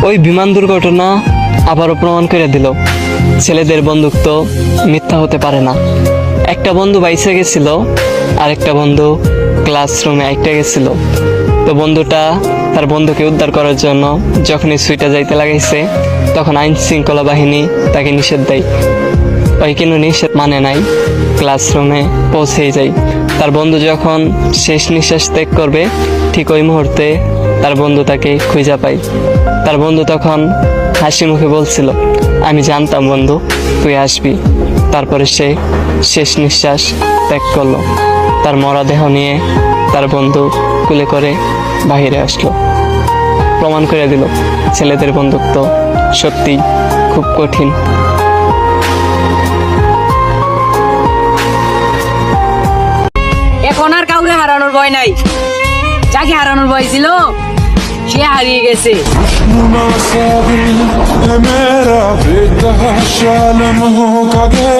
ওই বিমান দুর্ঘটনা আবারও প্রমাণ করে দিল ছেলেদের বন্ধুত্ব মিথ্যা হতে পারে না। একটা বন্ধু বাইসে গেছিল, আর একটা বন্ধু ক্লাসরুমে আইটা গেছিল। তো বন্ধুটা তার বন্ধুকে উদ্ধার করার জন্য যখনই সুইটা যাইতে লাগাইছে, তখন আইন শৃঙ্খলা বাহিনী তাকে নিষেধ দেয়। ওই কিন্তু নিষেধ মানে নাই, ক্লাসরুমে পৌঁছেই যায়। তার বন্ধু যখন শেষ নিঃশ্বাস ত্যাগ করবে, ঠিক ওই মুহূর্তে তার বন্ধু তাকে খুঁজে পায়। তার বন্ধু তখন হাসি মুখে বলছিল, আমি জানতাম বন্ধু তুই আসবি। তারপরে সে শেষ নিঃশ্বাস ত্যাগ করলো। তার মরদেহ নিয়ে তার বন্ধু কুলে করে বাহিরে আসলো। প্রমাণ করে দিল ছেলেদের বন্ধুত্ব সত্যি খুব কঠিন। এখন আর কাউকে হারানোর ভয় নাই। যাকে হারানোর ভয় ছিল সে হারিয়ে গেছে। मेरा बेतहाशा लम्हों का